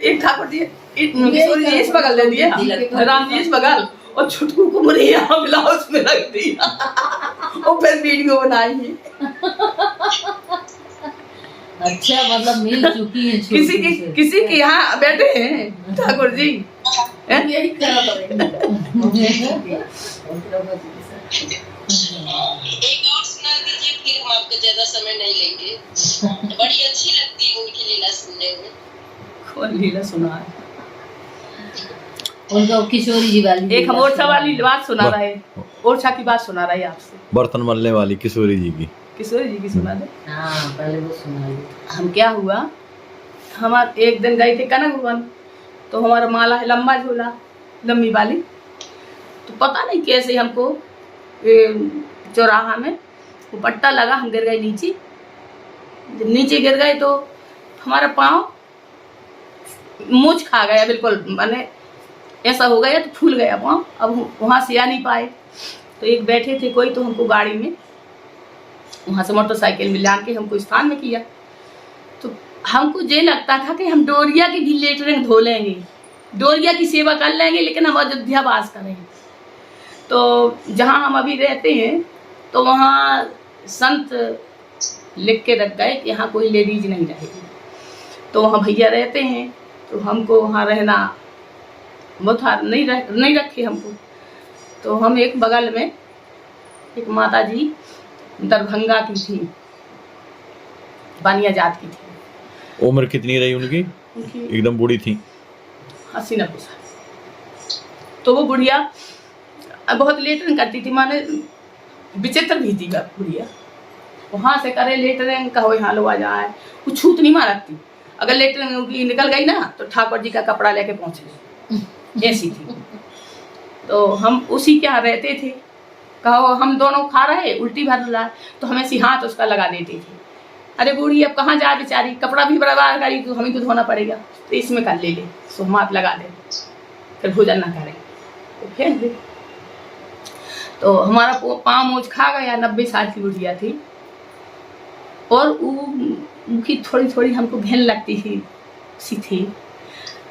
एक ठाकुर जी किशोरी जी इस बगल दे दिए, राम जी इस बगल, और छुटकू को मुझे यहाँ ब्लाउज में रख दिया और फिर वीडियो बनाई है। अच्छा, मतलब मिल चुकी है किसी के यहाँ बैठे हैं ठाकुर जी, यही करा एक और सुना दीजिए, फिर हम आपका ज्यादा समय नहीं लेंगे। बड़ी अच्छी लगती है उनकी लीला सुनने में। कौन लीला सुना है? उनका किशोरी जी वाली। एक हम ओरछा वाली बात सुना रहे, ओरछा की बात सुना रहे आपसे, बर्तन मलने वाली किशोरी जी की। किशोरी जी की सुना दे। हाँ, पहले वो सुनाइए। हम क्या हुआ, हम एक दिन गए थे कनक भवन, तो हमारा माला है लंबा झोला, लंबी वाली, तो पता नहीं कैसे हमको चौराहा में वो पट्टा लगा, हम गिर गए नीचे। जब नीचे गिर गए तो हमारा पाँव मूंछ खा गया, बिल्कुल माने ऐसा हो गया, तो फूल गया पाँव। अब वहाँ से आ नहीं पाए, तो एक बैठे थे कोई, तो हमको गाड़ी में वहाँ से मोटरसाइकिल में ला के हमको स्थान में किया। तो हमको ये लगता था कि हम डोरिया की भी लेटरिन धो लेंगे, डोरिया की सेवा कर लेंगे, लेकिन हम अयोध्या वास करेंगे। तो जहाँ हम अभी रहते हैं तो वहाँ संत लिख के रख गए कि यहाँ कोई लेडीज नहीं रहेगी। तो वहाँ भैया रहते हैं, तो हमको वहाँ रहना बहुत नहीं रखे हमको। तो हम एक बगल में एक माता जी दरभंगा की थी, बानिया जात की थी। उम्र कितनी रही उनकी? एकदम बूढ़ी थी, 80-90 साल। तो वो बुढ़िया बहुत लेटरिन करती थी, माने विचित्र भी थी बुढ़िया। वहाँ से करे लेटरिन, कहो यहाँ लो आ जाए, कुछ छूत नहीं मारती। अगर लेटरिन उनकी निकल गई ना तो ठाकुर जी का कपड़ा लेके पहुँचे, ऐसी थी। तो हम उसी के यहाँ रहते थे। कहो हम दोनों खा रहे, उल्टी भर रहा, तो हमें ऐसी हाथ उसका लगा देती थी। अरे बूढ़ी अब कहाँ जाए बेचारी, कपड़ा भी बर्बाद करी तो हमें तो धोना पड़ेगा, तो इसमें कर ले सो हाथ लगा दे, फिर भोजन ना करें तो फेंक दे। तो हमारा पाँव मोच खा गया। 90 साल की बुढ़िया थी, और उनकी थोड़ी थोड़ी हमको घिन लगती थी।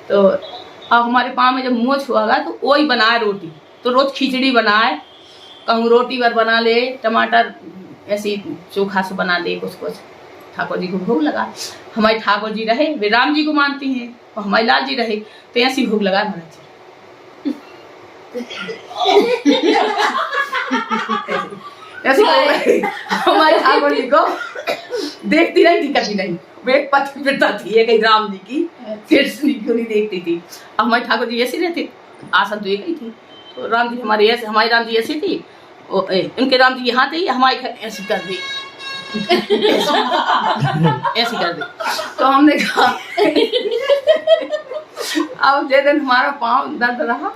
तो अब हमारे पाँव में जब मोच हुआ तो वही बनाए रोटी, तो रोज खिचड़ी बनाए, कहूँ रोटी भर बना ले, टमाटर ऐसी चोखा से बना दे, कुछ ठाकुर जी को भोग लगा। हमारे ठाकुर जी रहे, वे राम जी को मानती हैं, और हमारे लाल जी रहे, तो ऐसी भोग लगा महाराज ऐसी हमारे ठाकुर जी को देखती नहीं थी कभी नहीं। वो एक पति पिता थी, एक राम जी की, फिर क्यों नहीं देखती थी। अब हमारे ठाकुर जी ऐसे रहते, आसन तो एक ही थी। तो राम जी हमारे राम जी ऐसी थी, इनके राम जी यहाँ थे, हमारे ऐसी कर दी, ऐसी कर दी। तो हमने कहा अब जिस दिन हमारा पाँव दर्द रहा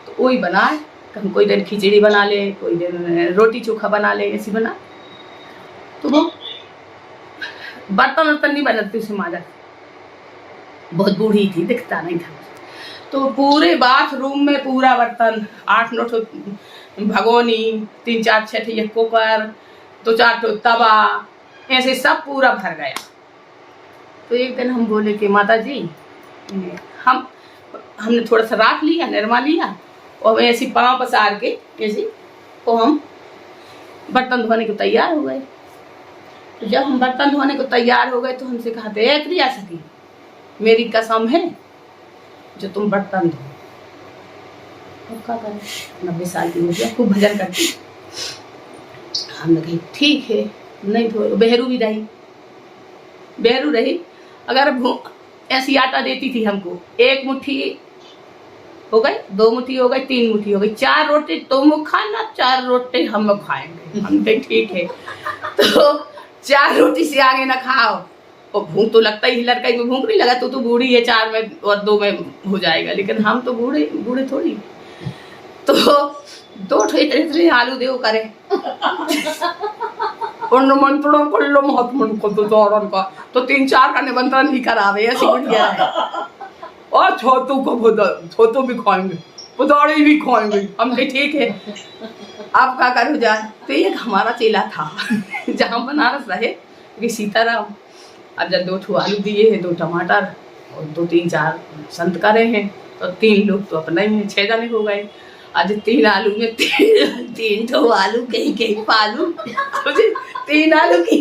तो वही बनाए, कोई दिन खिचड़ी बना ले, कोई दिन रोटी चोखा बना ले, ऐसी बना। तो वो बर्तन नहीं बनाती उसे माजा, बहुत बूढ़ी थी, दिखता नहीं था। तो पूरे बाथरूम में पूरा बर्तन, 8-9 भगोनी, 3-4-6 कुकर, 2-4 तवा, ऐसे सब पूरा भर गया। तो एक दिन हम बोले कि माता जी हमने थोड़ा सा राख लिया, निरमा लिया, और ऐसी पाँव पसार के ऐसे तो हम बर्तन धोने को तैयार हो गए। तो जब हम बर्तन धोने को तैयार हो गए तो हमसे कहते हैं प्रिया सखी, मेरी कसम है जो तुम बर्तन धो। क्या करें, 90 साल की मुझे खूब भजन करती। हमने कही ठीक है, नहीं धो। बहरू भी रही, अगर ऐसी आटा देती थी हमको, 1 मुट्ठी हो गई, 2 मुट्ठी हो गई, 3 मुट्ठी हो गई, 4 रोटी तुम खाना, 4 रोटी हम खाएंगे। हम कहे ठीक है। तो 4 रोटी से आगे ना खाओ, और भूख तो लगता ही, लड़काई में भूख नहीं लगा, तो बूढ़ी है, 4 में और 2 में हो जाएगा, लेकिन हम तो बूढ़े थोड़ी। तो 2 इतने आलू देव करे तो 3-4 का निमंत्रण भी करावे, ऐसी बढ़िया है। और छोटू भी खाएंगे, पुतौड़ी भी खाएंगे। हम कहे ठीक है, आप क्या करो जाए। तो एक हमारा चेला था जहाँ बनारस रहे, कि सीताराम, अब जब 2 आलू दिए हैं, 2 टमाटर और 2-3-4 संत करे हैं तो 3 लोग तो अपना ही है, 6 जने हो गए। आज 3 आलू में 3 तो आलू कहीं पालू, 3 आलू की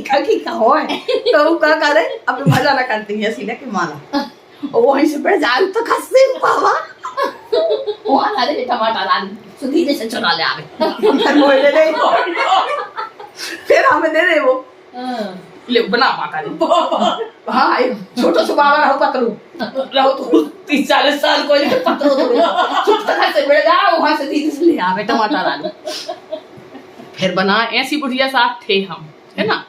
हो है तो वो क्या करे, अब मजा ना करती है सीधा के माला और वहीं से बढ़ जाए तो खस्से पावा वो आला रे टमाटर आलू सुधीरे से चुरा ले आवे घर मोड़ ले दे फिर हमें दे रहे वो ले बना पाका दे। हाँ छोटो से बाबा रहो पतलू रहो तो 30-40 साल कोई पतलू चुप से बढ़ जाओ वहां से दीदी से ले आवे टमाटर आलू फिर बना। ऐसी बुढ़िया साथ थे हम, है ना।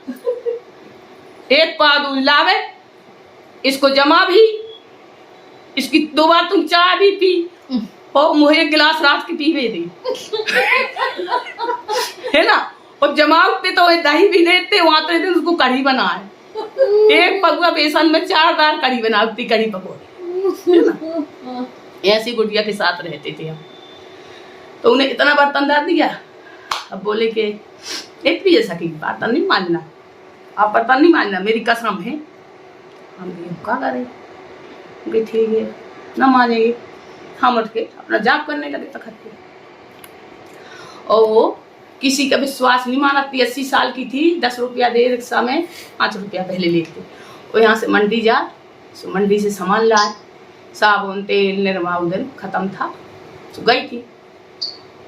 एक पा दूध लावे, इसको जमा भी, इसकी 2 बार तुम चाय भी पी और मुझे 1 गिलास रात की पीवे दी है ना। और जमाते तो दही भी देते, वहां तो उसको कढ़ी बनाए, 1 पगुआ बेसन में 4 दाल कढ़ी बनाती, कढ़ी पकौड़े, है ना। ऐसी गुड़िया के साथ रहते थे हम। तो उन्हें इतना बर्तन डाल दिया, अब बोले कि एक भी ऐसा की बर्तन नहीं मानना, आप बर्तन नहीं मानना, मेरी कसम है। हम क्या करें, ठीक है ना मानेंगे। हम उठ के अपना जाप करने लगे तखत पे, और वो किसी का विश्वास नहीं माना। 80 साल की थी, 10 रुपया दे रिक्शा में, 5 रुपया पहले लेते। और यहाँ से मंडी जा, मंडी से सामान लाए, साबुन तेल निरमा उधर खत्म था, तो गई थी।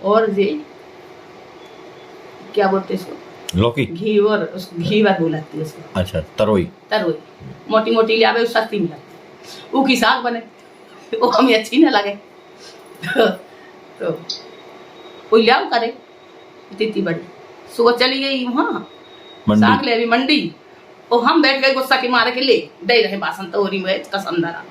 और ये क्या बोलते इसको, लौकी घी, और उसको घी बात बोलती है उसको, अच्छा तरोई मोटी मोटी ले आवे, सस्ती मिलती, वो की साग बने, वो हमें अच्छी न लगे तो वो लियाओ करे इतनी बड़ी। सुबह चली गई वहाँ साग ले अभी मंडी, और हम बैठ गए गुस्सा के मारे के ले दे रहे बासन तोरी में कसम धरा,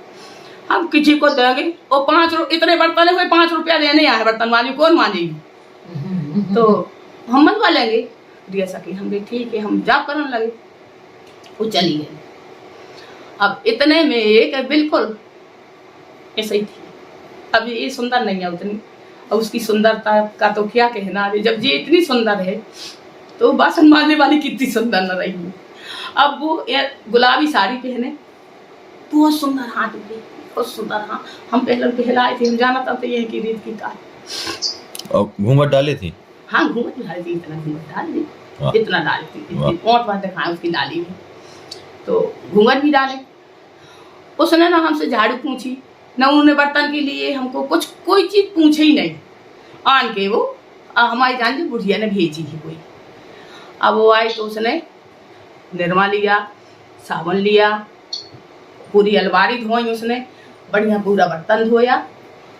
हम किसी को देंगे। और 5 इतने बर्तन हुए, 5 रुपया लेने आए बर्तन वाली, कौन मानेगी। तो हम मनवा लेंगे दिया सकी, हम भी ठीक है, हम जाप करने लगे। वो चली गई। अब इतने में एक बिल्कुल ऐसे ही थी, अब ये सुंदर नहीं है उतनी, अब उसकी सुंदरता का तो क्या कहना। जब ये इतनी सुंदर है तो बासन मारने वाली कितनी सुंदर न रही है। अब वो गुलाबी साड़ी पहने, बहुत सुंदर हाथ भी, बहुत सुंदर। हाँ हम पहले पहलाए थे, हम जाना था तो यह की रीत की कार। और घूंघट डाले थी, हाँ घूंघट डाली थी, इतना घूंघट डाल दी, इतना डाली थी, ओंठ बात दिखाए उसकी डाली में, तो घूंघट भी डाले। उसने ना हमसे झाड़ू पूछी, न उन्होंने बर्तन के लिए हमको कुछ कोई चीज पूछे ही नहीं। आन के वो हमारी जान जी बुढ़िया ने भेजी है कोई। अब वो आई तो उसने निरमा लिया, साबुन लिया, पूरी अलमारी धोई उसने, बढ़िया पूरा बर्तन धोया,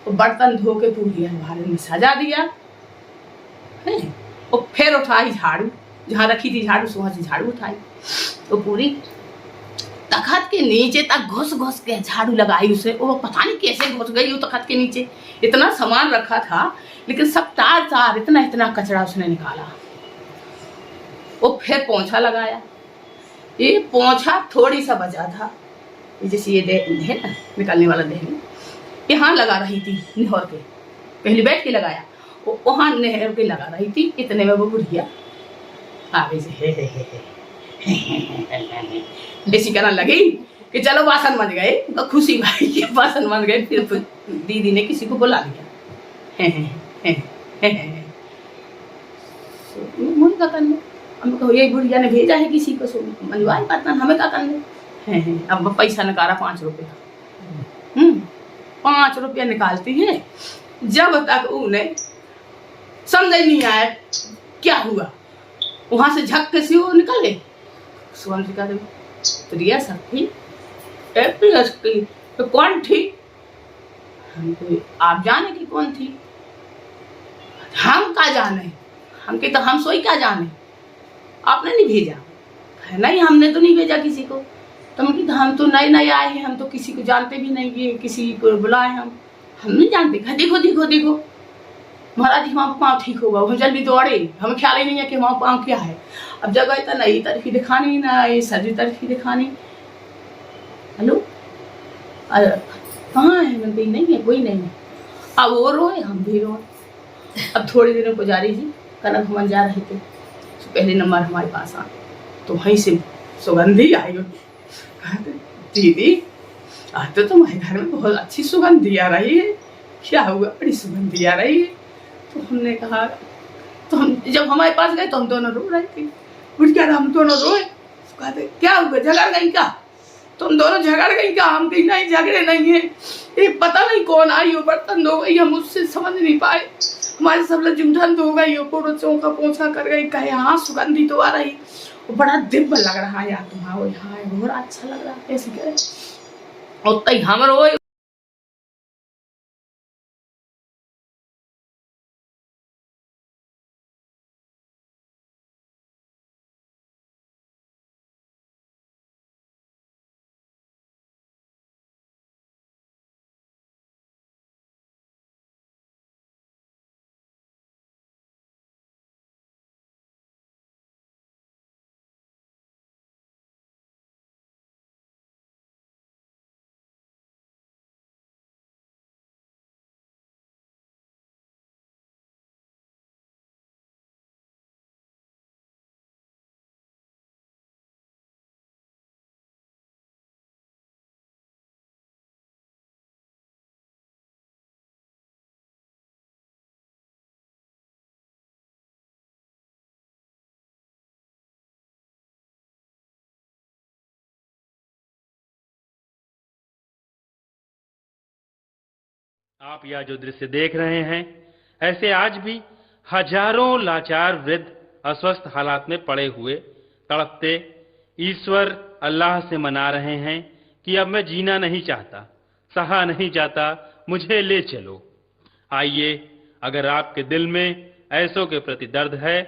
और बर्तन धो के पूरी अलमारी में सजा दिया है। और फिर उठाई झाड़ू, जहाँ रखी थी झाड़ू वहाँ से झाड़ू उठाई, तो पूरी तखत के नीचे तक घुस घुस के झाड़ू लगाई उसे। वो पता नहीं कैसे घुस गई वो तखत के नीचे, इतना सामान रखा था लेकिन सब तार तार इतना इतना कचरा उसने निकाला। वो फिर पोंछा लगाया, ये पोंछा थोड़ी सा बचा था, जैसे ये है ना निकालने वाला देह, यहाँ लगा रही थी निहर के, पहले बैठ के लगाया, वो वहाँ नहर के लगा रही थी। इतने में वो बुढ़िया आगे से ऐसी करने लगी कि चलो बासन बन गए, तो खुशी भाई के बासन बन गए। फिर दीदी ने किसी को बुला लिया, मुझे क्या करने, हम कहो ये बुढ़िया ने भेजा है किसी को, मनवाई बर्तन हमें क्या करने। अब पैसा निकाला 5 रुपया, 5 रुपया निकालती है। जब तक उन्हें समझ नहीं आया क्या हुआ, वहां से झक से वो निकले। सुबह जी का प्रिया सखी तो कौन थी, हमको आप जाने की कौन थी, हम क्या जाने, हमके तो हम सोई क्या जाने, आपने नहीं भेजा है। नहीं हमने तो नहीं भेजा किसी को, तो हम तो नए नए आए हैं, हम तो किसी को जानते भी नहीं, ये किसी को बुलाए हम नहीं जानते। देखो देखो देखो महाराज हमारा पाँव ठीक होगा, हम जल्दी दौड़े, हमें ख्याल ही नहीं है कि हमारा पाँव क्या है। अब जगह तो नई तरफी दिखानी ना ये सजी तरफी दिखानी, हेलो कहाँ है, मैं नहीं है, कोई नहीं है। अब वो रोए हम भी रोए। अब थोड़े दिनों पुजारी जी कनक भवन जा रहे थे, तो पहले नंबर हमारे पास आ, तो वहीं से सुगंधी आई, दीदी आज तो तुम्हारे घर में बहुत अच्छी सुगंधी आ रही है, क्या हुआ, बड़ी सुगंधी आ रही है। तो हमने कहा, तो हम जब हमारे पास गए तो हम दोनों रो रहे थे। बुढ़िया हम दोनों रोए, तो कहते क्या हुआ, झगड़ गई क्या, तुम दोनों झगड़ गई क्या। हम कहीं नहीं, झगड़े नहीं है, ये पता नहीं कौन आई हो, बर्तन धो गई, हम उससे समझ नहीं पाए, हमारे सब लोग जुमठन धो गई हो, पूरा चौका पोछा कर गई। कहे हाँ सुगंधी तो आ रही, वो बड़ा दिव्य लग रहा है यार तुम्हारा, यहाँ बड़ा अच्छा लग रहा है, ऐसे कहे। और तई हम रोए। आप यह जो दृश्य देख रहे हैं, ऐसे आज भी हजारों लाचार वृद्ध अस्वस्थ हालात में पड़े हुए तड़पते ईश्वर अल्लाह से मना रहे हैं कि अब मैं जीना नहीं चाहता, सहा नहीं जाता, मुझे ले चलो। आइए, अगर आपके दिल में ऐसों के प्रति दर्द है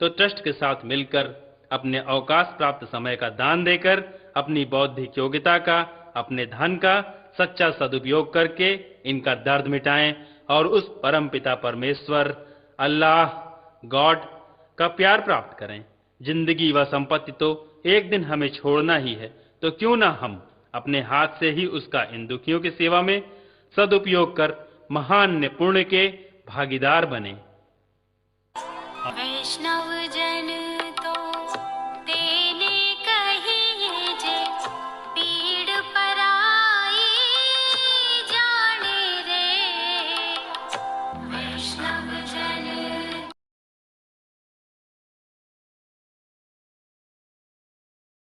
तो ट्रस्ट के साथ मिलकर अपने अवकाश प्राप्त समय का दान देकर अपनी बौद्धिक योग्यता का, अपने धन का सच्चा सदुपयोग करके इनका दर्द मिटाएं और उस परम पिता परमेश्वर अल्लाह गॉड का प्यार प्राप्त करें। जिंदगी व संपत्ति तो एक दिन हमें छोड़ना ही है, तो क्यों ना हम अपने हाथ से ही उसका इन दुखियों की सेवा में सदुपयोग कर महान पुण्य के भागीदार बने। वैष्णव जन